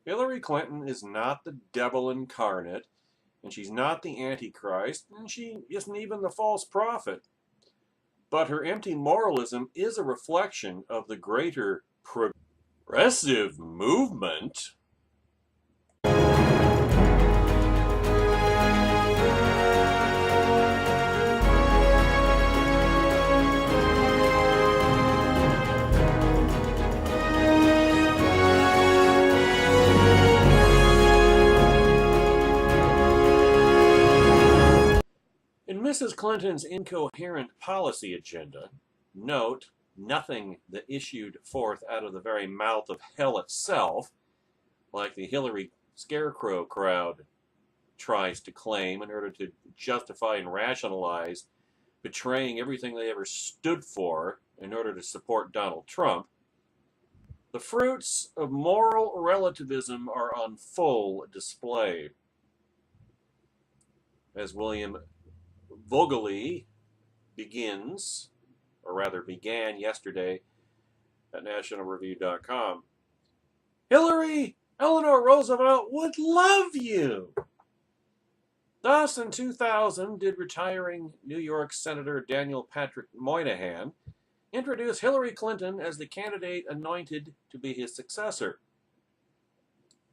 Hillary Clinton is not the devil incarnate, and she's not the Antichrist, and she isn't even the false prophet. But her empty moralism is a reflection of the greater progressive movement. In Mrs. Clinton's incoherent policy agenda, note nothing that issued forth out of the very mouth of hell itself, like the Hillary scarecrow crowd tries to claim in order to justify and rationalize betraying everything they ever stood for in order to support Donald Trump. The fruits of moral relativism are on full display. As William Vogeley begins, or rather began yesterday at nationalreview.com. Hillary Eleanor Roosevelt would love you. Thus, in 2000, did retiring New York Senator Daniel Patrick Moynihan introduce Hillary Clinton as the candidate anointed to be his successor.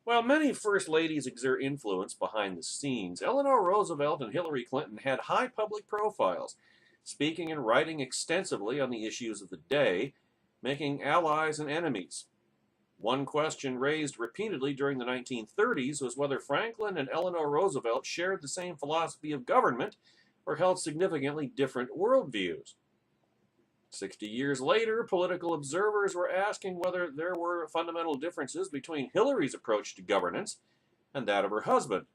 While many first ladies exert influence behind the scenes, Eleanor Roosevelt and Hillary Clinton had high public profiles, speaking and writing extensively on the issues of the day, making allies and enemies. One question raised repeatedly during the 1930s was whether Franklin and Eleanor Roosevelt shared the same philosophy of government or held significantly different worldviews. 60 years later, political observers were asking whether there were fundamental differences between Hillary's approach to governance and that of her husband.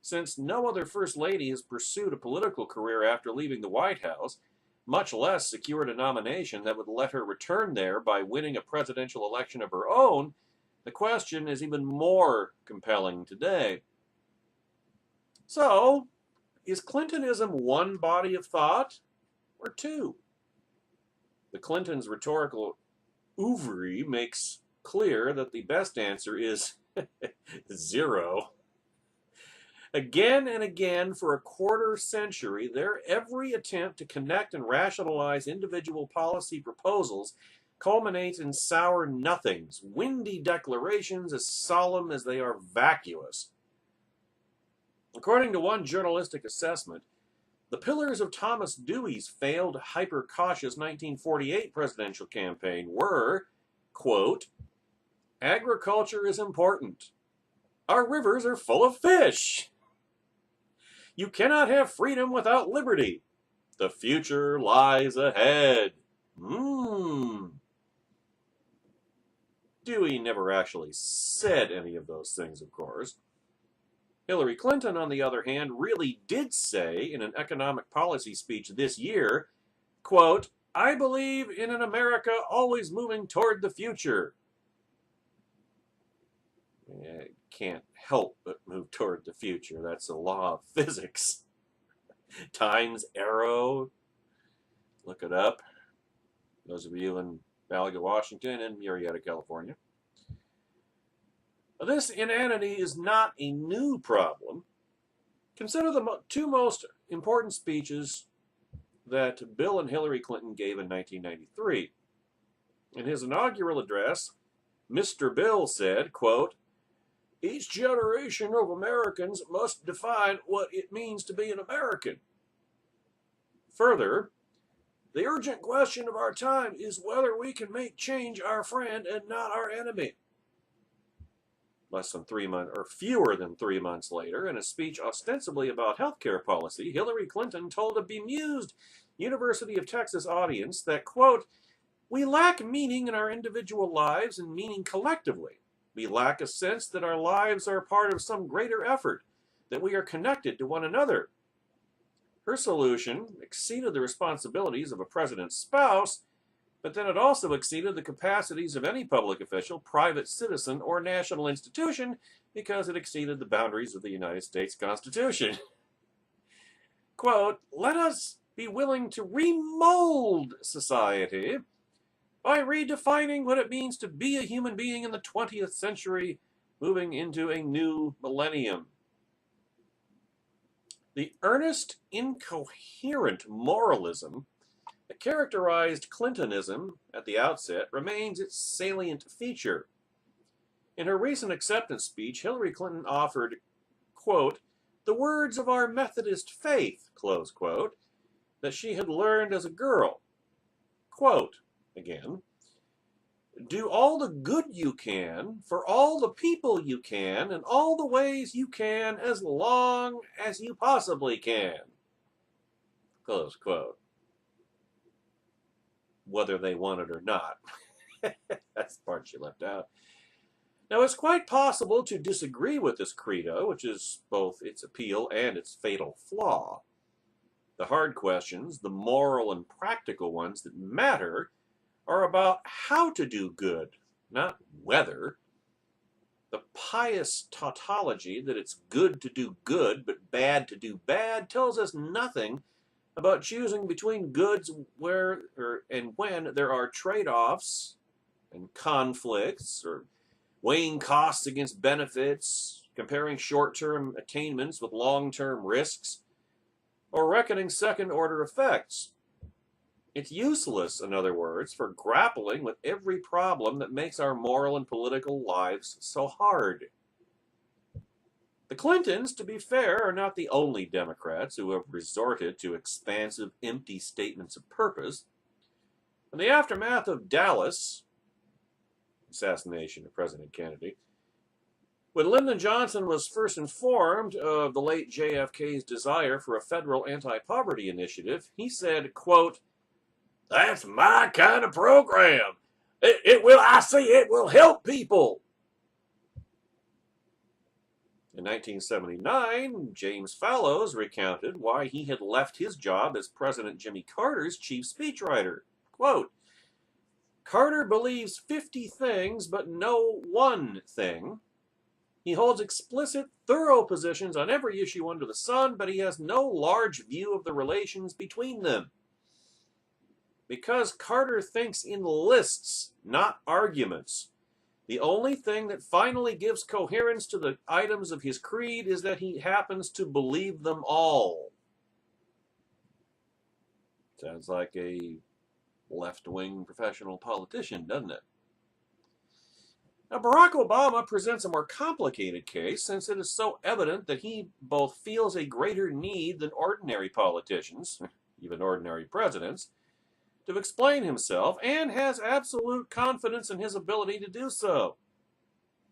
Since no other First Lady has pursued a political career after leaving the White House, much less secured a nomination that would let her return there by winning a presidential election of her own, the question is even more compelling today. So, is Clintonism one body of thought or two? The Clintons' rhetorical oeuvre makes clear that the best answer is zero. Again and again for a quarter century, their every attempt to connect and rationalize individual policy proposals culminates in sour nothings, windy declarations as solemn as they are vacuous. According to one journalistic assessment, the pillars of Thomas Dewey's failed, hyper-cautious 1948 presidential campaign were, quote, agriculture is important. Our rivers are full of fish. You cannot have freedom without liberty. The future lies ahead. Dewey never actually said any of those things, of course. Hillary Clinton, on the other hand, really did say in an economic policy speech this year, quote, I believe in an America always moving toward the future. It can't help but move toward the future. That's a law of physics. Times arrow. Look it up. Those of you in Malaga, Washington, and Murrieta, California. This inanity is not a new problem. Consider the two most important speeches that Bill and Hillary Clinton gave in 1993. In his inaugural address, Mr. Bill said, quote, each generation of Americans must define what it means to be an American. Further, the urgent question of our time is whether we can make change our friend and not our enemy. Less than 3 months, or fewer than 3 months later, in a speech ostensibly about healthcare policy, Hillary Clinton told a bemused University of Texas audience that, quote, we lack meaning in our individual lives and meaning collectively. We lack a sense that our lives are part of some greater effort, that we are connected to one another. Her solution exceeded the responsibilities of a president's spouse, but then it also exceeded the capacities of any public official, private citizen, or national institution because it exceeded the boundaries of the United States Constitution. Quote, let us be willing to remold society by redefining what it means to be a human being in the 20th century moving into a new millennium. The earnest, incoherent moralism that characterized Clintonism at the outset remains its salient feature. In her recent acceptance speech, Hillary Clinton offered, quote, the words of our Methodist faith, close quote, that she had learned as a girl. Quote, again, do all the good you can for all the people you can in all the ways you can as long as you possibly can. Close quote. Whether they want it or not. That's the part she left out. Now, it's quite possible to disagree with this credo, which is both its appeal and its fatal flaw. The hard questions, the moral and practical ones that matter, are about how to do good, not whether. The pious tautology that it's good to do good but bad to do bad tells us nothing about choosing between goods where and when there are trade-offs and conflicts, or weighing costs against benefits, comparing short-term attainments with long-term risks, or reckoning second-order effects. It's useless, in other words, for grappling with every problem that makes our moral and political lives so hard. The Clintons, to be fair, are not the only Democrats who have resorted to expansive, empty statements of purpose. In the aftermath of Dallas, assassination of President Kennedy, when Lyndon Johnson was first informed of the late JFK's desire for a federal anti-poverty initiative, he said, quote, that's my kind of program. It will help people. In 1979, James Fallows recounted why he had left his job as President Jimmy Carter's chief speechwriter. Quote, Carter believes 50 things, but no one thing. He holds explicit, thorough positions on every issue under the sun, but he has no large view of the relations between them. Because Carter thinks in lists, not arguments, the only thing that finally gives coherence to the items of his creed is that he happens to believe them all. Sounds like a left-wing professional politician, doesn't it? Now, Barack Obama presents a more complicated case, since it is so evident that he both feels a greater need than ordinary politicians, even ordinary presidents, to explain himself, and has absolute confidence in his ability to do so.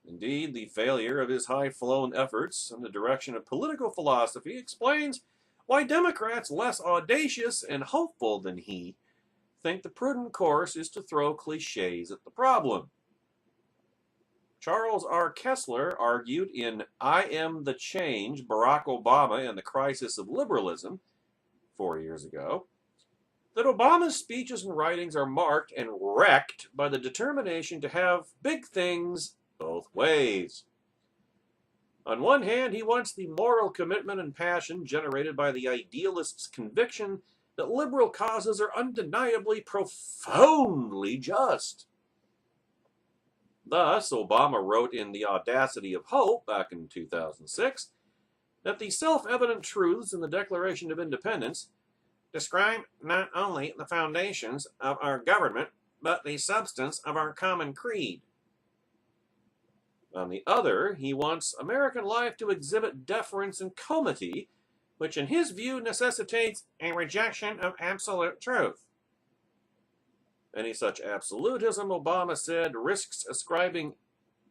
Indeed, the failure of his high-flown efforts in the direction of political philosophy explains why Democrats less audacious and hopeful than he think the prudent course is to throw cliches at the problem. Charles R. Kessler argued in I Am the Change, Barack Obama and the Crisis of Liberalism 4 years ago, that Obama's speeches and writings are marked and wrecked by the determination to have big things both ways. On one hand, he wants the moral commitment and passion generated by the idealist's conviction that liberal causes are undeniably profoundly just. Thus, Obama wrote in The Audacity of Hope back in 2006 that the self-evident truths in the Declaration of Independence describe not only the foundations of our government, but the substance of our common creed. On the other, he wants American life to exhibit deference and comity, which in his view necessitates a rejection of absolute truth. Any such absolutism, Obama said, risks ascribing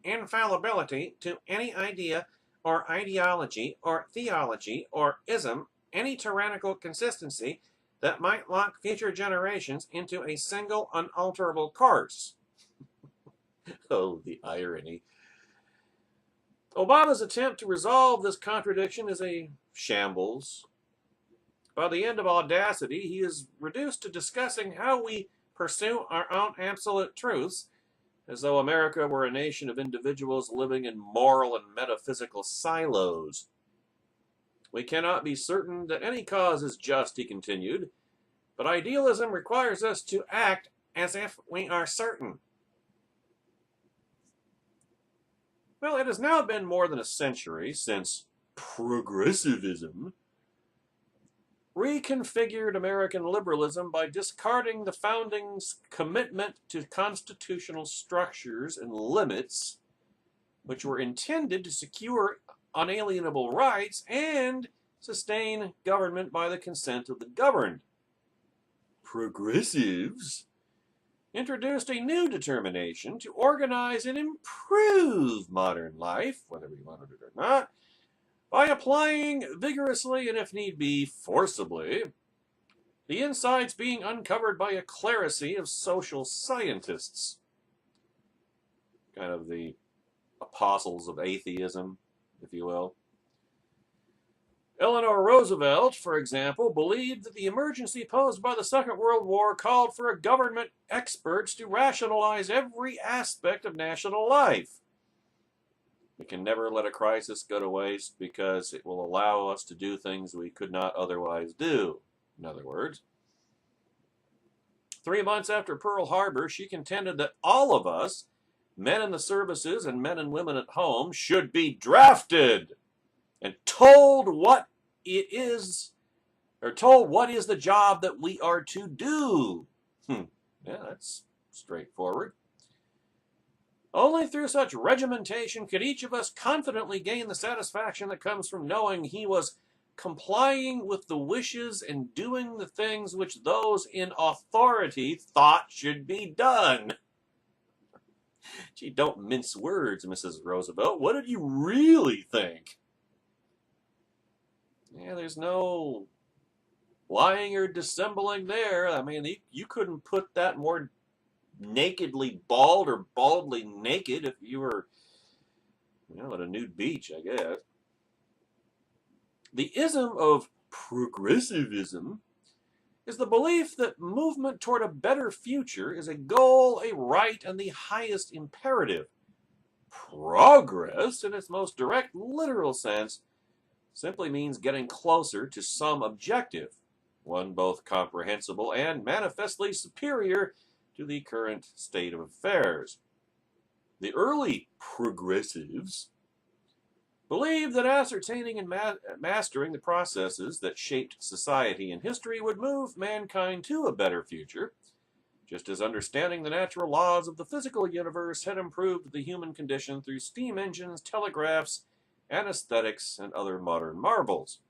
infallibility to any idea or ideology or theology or ism, any tyrannical consistency that might lock future generations into a single unalterable course. Oh, the irony. Obama's attempt to resolve this contradiction is a shambles. By the end of Audacity, he is reduced to discussing how we pursue our own absolute truths, as though America were a nation of individuals living in moral and metaphysical silos. We cannot be certain that any cause is just, he continued, but idealism requires us to act as if we are certain. Well, it has now been more than a century since progressivism reconfigured American liberalism by discarding the founding's commitment to constitutional structures and limits, which were intended to secure unalienable rights and sustain government by the consent of the governed. Progressives introduced a new determination to organize and improve modern life, whether we wanted it or not, by applying vigorously and, if need be, forcibly, the insights being uncovered by a clerisy of social scientists, kind of the apostles of atheism, if you will. Eleanor Roosevelt, for example, believed that the emergency posed by the Second World War called for government experts to rationalize every aspect of national life. We can never let a crisis go to waste because it will allow us to do things we could not otherwise do. In other words, 3 months after Pearl Harbor, she contended that all of us, men in the services and men and women at home, should be drafted and told what it is, or told what is the job that we are to do. Yeah, that's straightforward. Only through such regimentation could each of us confidently gain the satisfaction that comes from knowing he was complying with the wishes and doing the things which those in authority thought should be done. Gee, don't mince words, Mrs. Roosevelt. What did you really think? Yeah, there's no lying or dissembling there. I mean, you couldn't put that more nakedly bald or baldly naked if you were, at a nude beach, I guess. The ism of progressivism is the belief that movement toward a better future is a goal, a right, and the highest imperative. Progress, in its most direct literal sense, simply means getting closer to some objective, one both comprehensible and manifestly superior to the current state of affairs. The early progressives believed that ascertaining and mastering the processes that shaped society and history would move mankind to a better future, just as understanding the natural laws of the physical universe had improved the human condition through steam engines, telegraphs, anesthetics, and other modern marvels.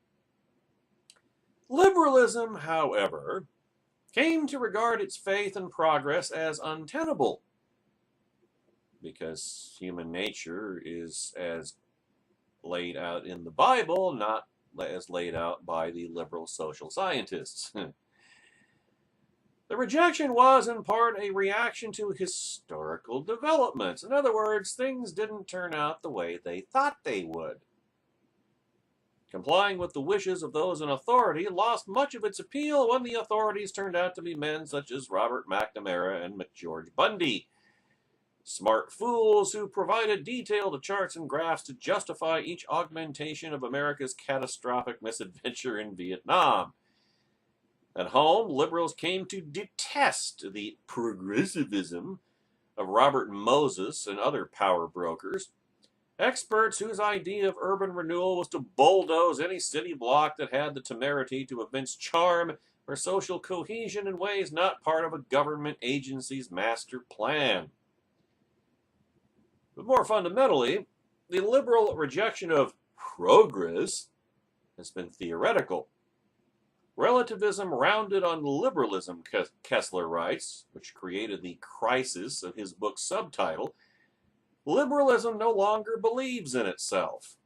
Liberalism, however, came to regard its faith in progress as untenable, because human nature is as laid out in the Bible, not as laid out by the liberal social scientists. The rejection was, in part, a reaction to historical developments. In other words, things didn't turn out the way they thought they would. Complying with the wishes of those in authority lost much of its appeal when the authorities turned out to be men such as Robert McNamara and McGeorge Bundy. Smart fools who provided detailed charts and graphs to justify each augmentation of America's catastrophic misadventure in Vietnam. At home, liberals came to detest the progressivism of Robert Moses and other power brokers, experts whose idea of urban renewal was to bulldoze any city block that had the temerity to evince charm or social cohesion in ways not part of a government agency's master plan. But more fundamentally, the liberal rejection of progress has been theoretical. Relativism rounded on liberalism, Kessler writes, which created the crisis of his book's subtitle. Liberalism no longer believes in itself.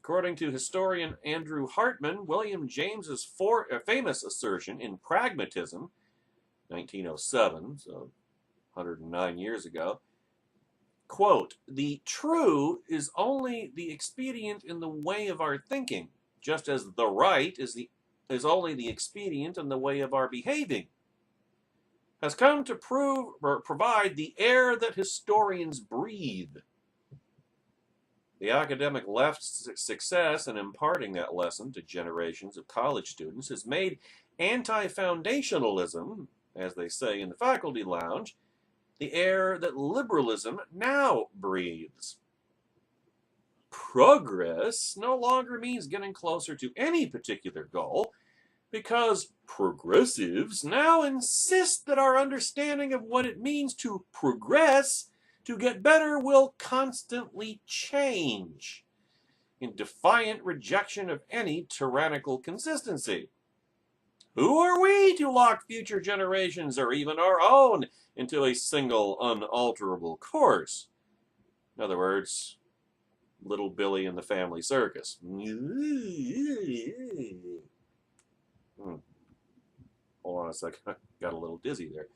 According to historian Andrew Hartman, William James's famous assertion in Pragmatism, 1907, so 109 years ago, quote, "The true is only the expedient in the way of our thinking, just as the right is only the expedient in the way of our behaving, has come to provide the air that historians breathe." The academic left's success in imparting that lesson to generations of college students has made anti-foundationalism, as they say in the faculty lounge, the air that liberalism now breathes. progress no longer means getting closer to any particular goal, because progressives now insist that our understanding of what it means to progress, to get better, will constantly change, in defiant rejection of any tyrannical consistency. Who are we to lock future generations, or even our own, into a single unalterable course? In other words, Little Billy and the Family Circus. Hold on a second, I got a little dizzy there.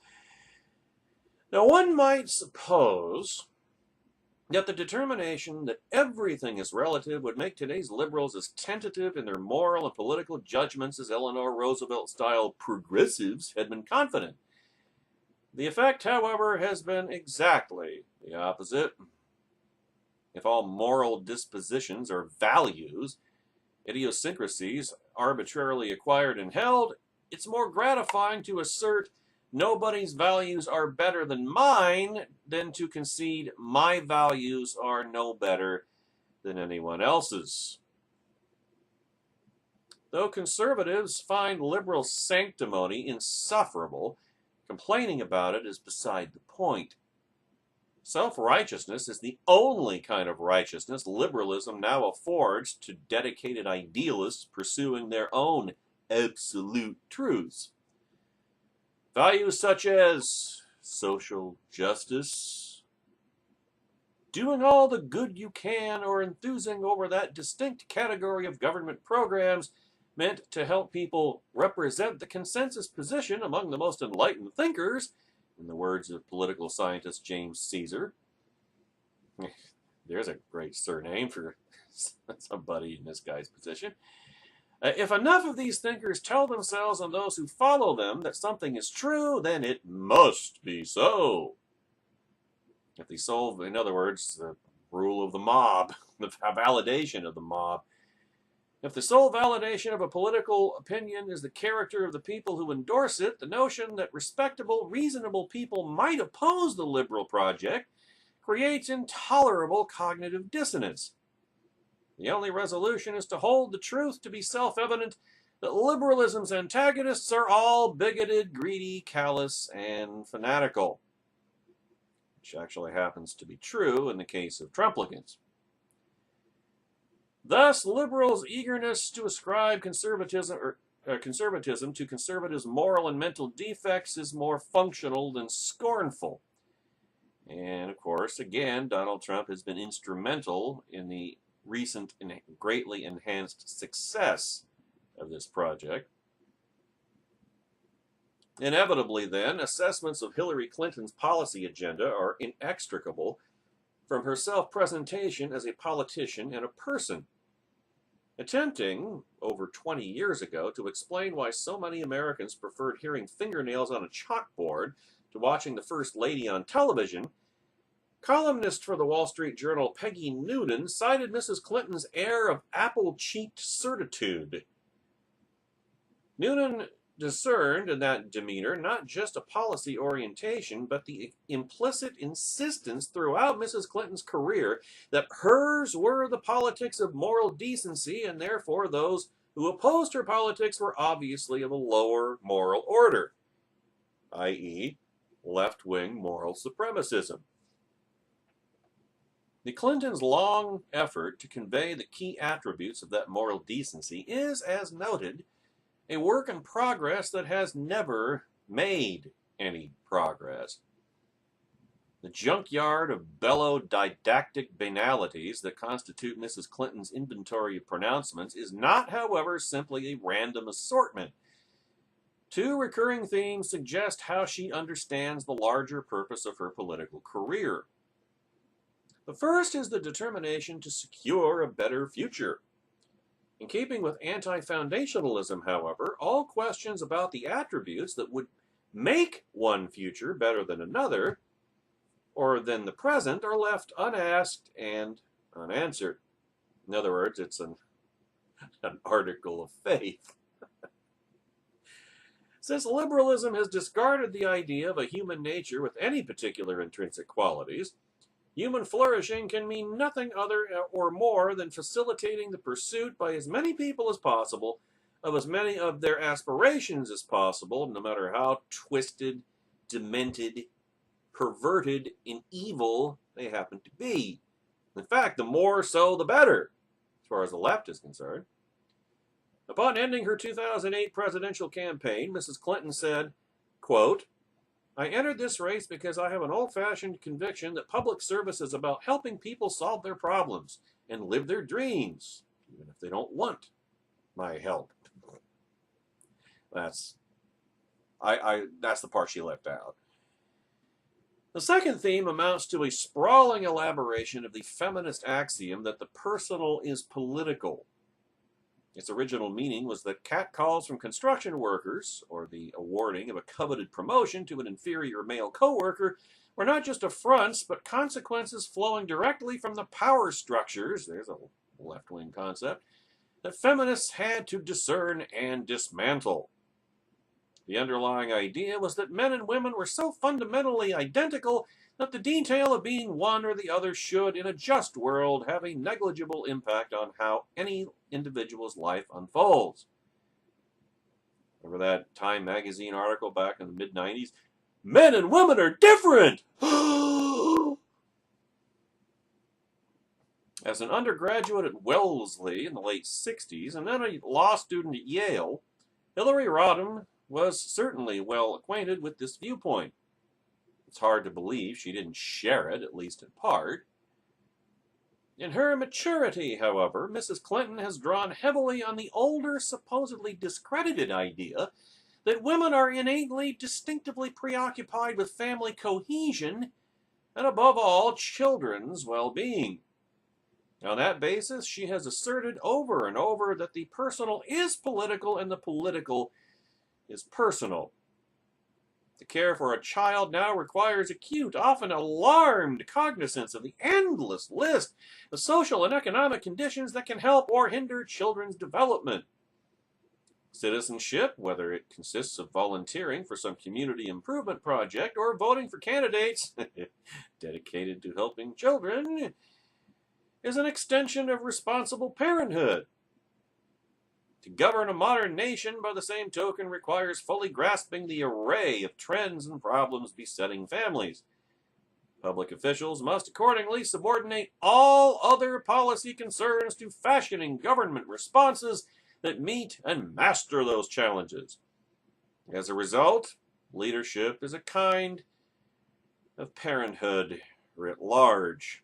Now, one might suppose that the determination that everything is relative would make today's liberals as tentative in their moral and political judgments as Eleanor Roosevelt-style progressives had been confident. The effect, however, has been exactly the opposite. If all moral dispositions are values, idiosyncrasies arbitrarily acquired and held, it's more gratifying to assert nobody's values are better than mine than to concede my values are no better than anyone else's. Though conservatives find liberal sanctimony insufferable, complaining about it is beside the point. Self-righteousness is the only kind of righteousness liberalism now affords to dedicated idealists pursuing their own absolute truths. Values such as social justice, doing all the good you can, or enthusing over that distinct category of government programs meant to help people represent the consensus position among the most enlightened thinkers, in the words of political scientist James Caesar. There's a great surname for somebody in this guy's position. If enough of these thinkers tell themselves and those who follow them that something is true, then it must be so. If they solve, in other words, the rule of the mob, the validation of the mob. If the sole validation of a political opinion is the character of the people who endorse it, the notion that respectable, reasonable people might oppose the liberal project creates intolerable cognitive dissonance. The only resolution is to hold the truth to be self-evident that liberalism's antagonists are all bigoted, greedy, callous, and fanatical, which actually happens to be true in the case of Trumplicans. Thus, liberals' eagerness to ascribe conservatism to conservatives' moral and mental defects is more functional than scornful. And, of course, again, Donald Trump has been instrumental in the recent and greatly enhanced success of this project. Inevitably, then, assessments of Hillary Clinton's policy agenda are inextricable from her self-presentation as a politician and a person. Attempting, over 20 years ago, to explain why so many Americans preferred hearing fingernails on a chalkboard to watching the First Lady on television, columnist for the Wall Street Journal Peggy Noonan cited Mrs. Clinton's air of apple-cheeked certitude. Noonan discerned in that demeanor not just a policy orientation, but the implicit insistence throughout Mrs. Clinton's career that hers were the politics of moral decency, and therefore those who opposed her politics were obviously of a lower moral order, i.e., left-wing moral supremacism. The Clintons' long effort to convey the key attributes of that moral decency is, as noted, a work in progress that has never made any progress. The junkyard of bellow-didactic banalities that constitute Mrs. Clinton's inventory of pronouncements is not, however, simply a random assortment. Two recurring themes suggest how she understands the larger purpose of her political career. The first is the determination to secure a better future. In keeping with anti-foundationalism, however, all questions about the attributes that would make one future better than another, or than the present, are left unasked and unanswered. In other words, it's an article of faith. Since liberalism has discarded the idea of a human nature with any particular intrinsic qualities, Human flourishing can mean nothing other or more than facilitating the pursuit by as many people as possible of as many of their aspirations as possible, no matter how twisted, demented, perverted, and evil they happen to be. In fact, the more so, the better, as far as the left is concerned. Upon ending her 2008 presidential campaign, Mrs. Clinton said, quote, I entered this race because I have an old-fashioned conviction that public service is about helping people solve their problems and live their dreams, even if they don't want my help. That's the part she left out. The second theme amounts to a sprawling elaboration of the feminist axiom that the personal is political. Its original meaning was that catcalls from construction workers, or the awarding of a coveted promotion to an inferior male co-worker, were not just affronts, but consequences flowing directly from the power structures, there's a left-wing concept, that feminists had to discern and dismantle. The underlying idea was that men and women were so fundamentally identical that the detail of being one or the other should, in a just world, have a negligible impact on how any individual's life unfolds. Remember that Time magazine article back in the mid-90s? Men and women are different! As an undergraduate at Wellesley in the late 60s, and then a law student at Yale, Hillary Rodham was certainly well acquainted with this viewpoint. It's hard to believe she didn't share it, at least in part. In her maturity, however, Mrs. Clinton has drawn heavily on the older, supposedly discredited idea that women are innately, distinctively preoccupied with family cohesion and, above all, children's well-being. On that basis, she has asserted over and over that the personal is political and the political is personal. The care for a child now requires acute, often alarmed cognizance of the endless list of social and economic conditions that can help or hinder children's development. Citizenship, whether it consists of volunteering for some community improvement project or voting for candidates dedicated to helping children, is an extension of responsible parenthood. To govern a modern nation, by the same token, requires fully grasping the array of trends and problems besetting families. Public officials must accordingly subordinate all other policy concerns to fashioning government responses that meet and master those challenges. As a result, leadership is a kind of parenthood writ large.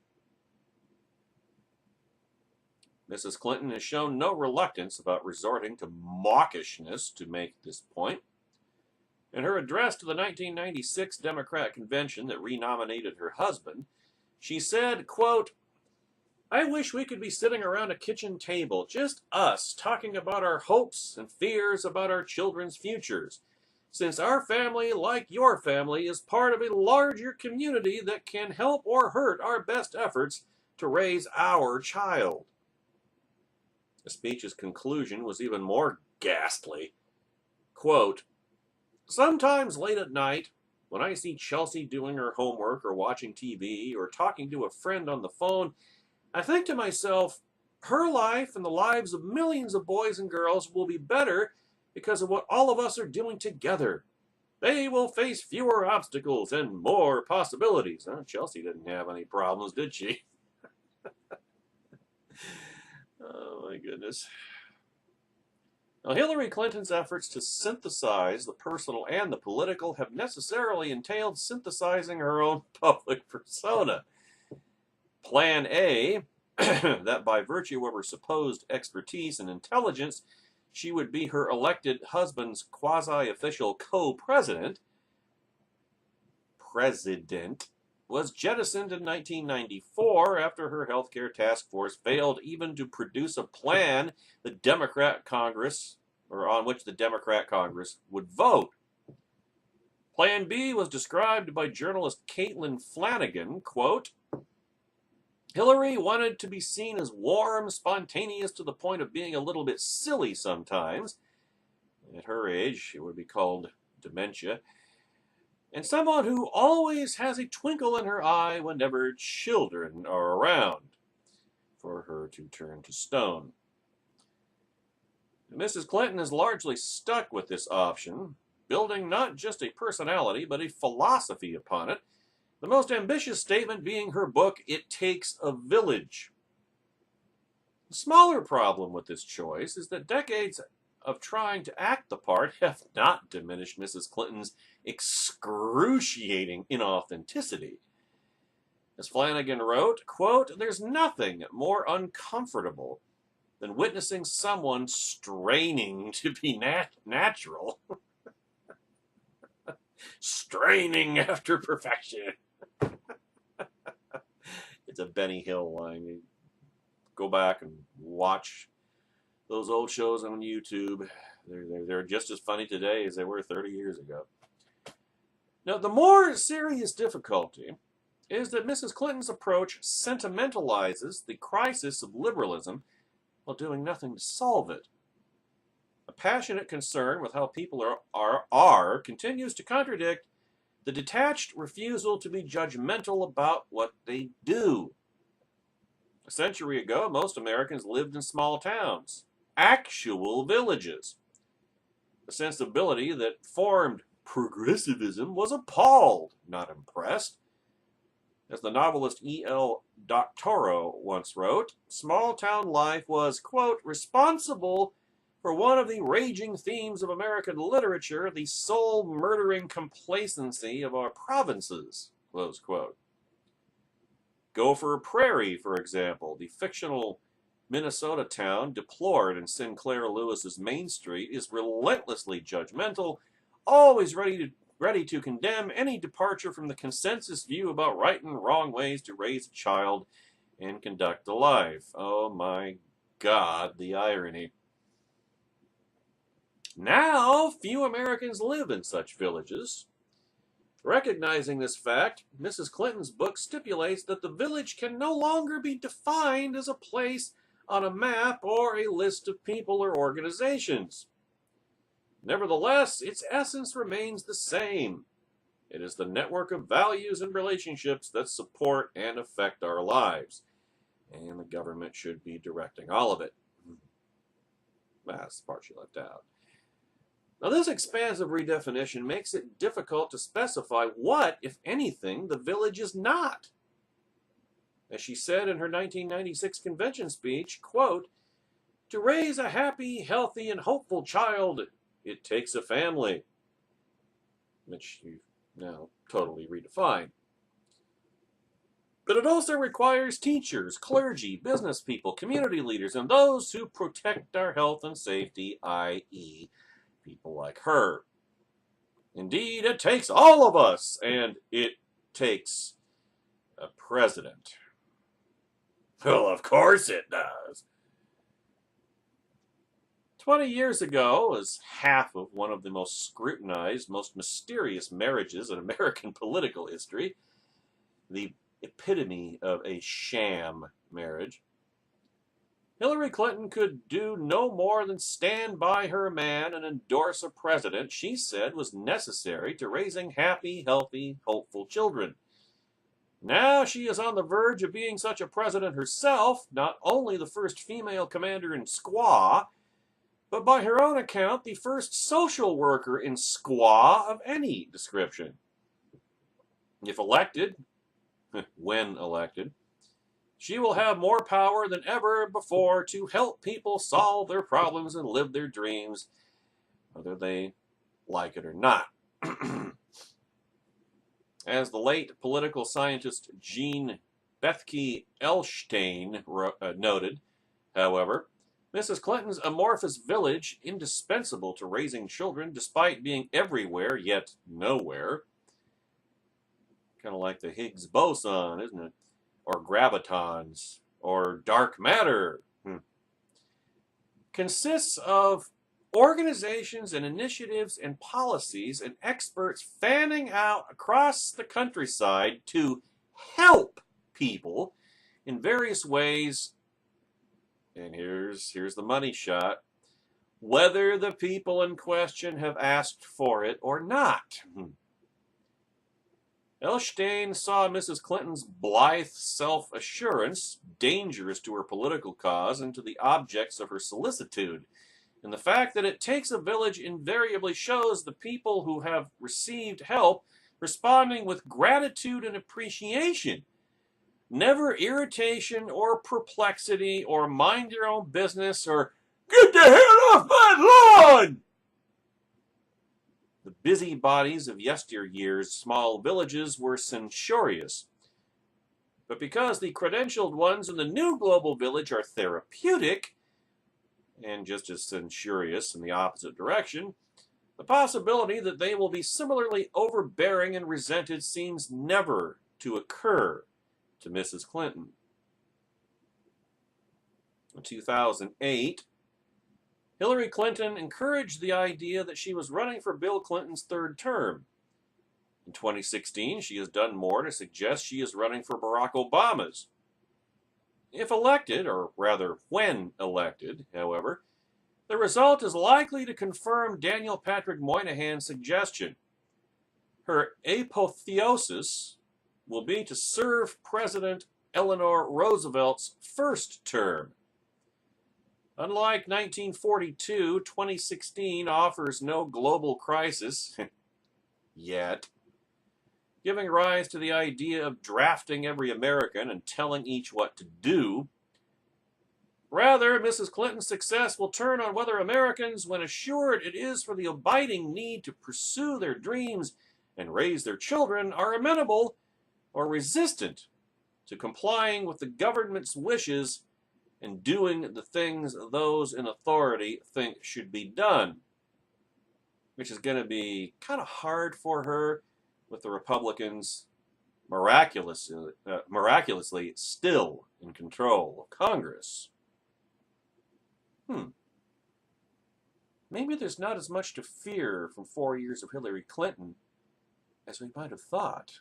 Mrs. Clinton has shown no reluctance about resorting to mawkishness to make this point. In her address to the 1996 Democrat convention that renominated her husband, she said, quote, I wish we could be sitting around a kitchen table, just us, talking about our hopes and fears about our children's futures, since our family, like your family, is part of a larger community that can help or hurt our best efforts to raise our child. The speech's conclusion was even more ghastly. Quote, sometimes late at night, when I see Chelsea doing her homework or watching TV or talking to a friend on the phone, I think to myself, her life and the lives of millions of boys and girls will be better because of what all of us are doing together. They will face fewer obstacles and more possibilities. Chelsea didn't have any problems, did she? Oh, my goodness. Now, Hillary Clinton's efforts to synthesize the personal and the political have necessarily entailed synthesizing her own public persona. Plan A, that by virtue of her supposed expertise and intelligence, she would be her elected husband's quasi-official co-president, was jettisoned in 1994 after her healthcare task force failed even to produce a plan on which the Democrat Congress would vote. Plan B was described by journalist Caitlin Flanagan, quote, Hillary wanted to be seen as warm, spontaneous to the point of being a little bit silly sometimes. At her age, it would be called dementia. and someone who always has a twinkle in her eye whenever children are around, for her to turn to stone. Mrs. Clinton is largely stuck with this option, building not just a personality, but a philosophy upon it, the most ambitious statement being her book, It Takes a Village. The smaller problem with this choice is that decades of trying to act the part have not diminished Mrs. Clinton's excruciating inauthenticity. As Flanagan wrote, quote, "There's nothing more uncomfortable than witnessing someone straining to be natural, straining after perfection." It's a Benny Hill line. You go back and watch those old shows on YouTube. They're just as funny today as they were 30 years ago. Now, the more serious difficulty is that Mrs. Clinton's approach sentimentalizes the crisis of liberalism while doing nothing to solve it. A passionate concern with how people are continues to contradict the detached refusal to be judgmental about what they do. A century ago, most Americans lived in small towns, actual villages. The sensibility that formed progressivism was appalled, not impressed. As the novelist E.L. Doctorow once wrote, small-town life was, quote, responsible for one of the raging themes of American literature, the soul-murdering complacency of our provinces, close quote. Gopher Prairie, for example, the fictional Minnesota town deplored in Sinclair Lewis's Main Street, is relentlessly judgmental, always ready to condemn any departure from the consensus view about right and wrong ways to raise a child and conduct a life. Oh my God, the irony. Now, few Americans live in such villages. Recognizing this fact, Mrs. Clinton's book stipulates that the village can no longer be defined as a place on a map or a list of people or organizations. Nevertheless, its essence remains the same. It is the network of values and relationships that support and affect our lives. And the government should be directing all of it. That's the part she left out. Now, this expansive redefinition makes it difficult to specify what, if anything, the village is not. As she said in her 1996 convention speech, quote, "To raise a happy, healthy, and hopeful child, it takes a family," which you've now totally redefined. But it also requires teachers, clergy, business people, community leaders, and those who protect our health and safety, i.e., people like her. Indeed, it takes all of us, and it takes a president. Well, of course it does. 20 years ago, as half of one of the most scrutinized, most mysterious marriages in American political history, the epitome of a sham marriage, Hillary Clinton could do no more than stand by her man and endorse a president she said was necessary to raising happy, healthy, hopeful children. Now she is on the verge of being such a president herself, not only the first female commander in squaw, but by her own account, the first social worker in squaw of any description. If elected, when elected, she will have more power than ever before to help people solve their problems and live their dreams, whether they like it or not. As the late political scientist Jean Bethke Elshtain noted, however, Mrs. Clinton's amorphous village, indispensable to raising children despite being everywhere yet nowhere, kind of like the Higgs boson, isn't it? Or gravitons, or dark matter, consists of organizations and initiatives and policies and experts fanning out across the countryside to help people in various ways. And here's the money shot. Whether the people in question have asked for it or not. Elstein saw Mrs. Clinton's blithe self-assurance dangerous to her political cause and to the objects of her solicitude. And the fact that it takes a village invariably shows the people who have received help responding with gratitude and appreciation. Never irritation or perplexity or mind your own business or get the hell off my lawn! The busybodies of yesteryear's small villages were censorious. But because the credentialed ones in the new global village are therapeutic, and just as censorious in the opposite direction, the possibility that they will be similarly overbearing and resented seems never to occur to Mrs. Clinton. In 2008, Hillary Clinton encouraged the idea that she was running for Bill Clinton's third term. In 2016, she has done more to suggest she is running for Barack Obama's. If elected, or rather when elected, however, the result is likely to confirm Daniel Patrick Moynihan's suggestion. Her apotheosis will be to serve President Eleanor Roosevelt's first term. Unlike 1942, 2016 offers no global crisis yet, giving rise to the idea of drafting every American and telling each what to do. Rather, Mrs. Clinton's success will turn on whether Americans, when assured it is for the abiding need to pursue their dreams and raise their children, are amenable or resistant to complying with the government's wishes and doing the things those in authority think should be done, which is going to be kind of hard for her with the Republicans miraculously still in control of Congress. Maybe there's not as much to fear from 4 years of Hillary Clinton as we might have thought.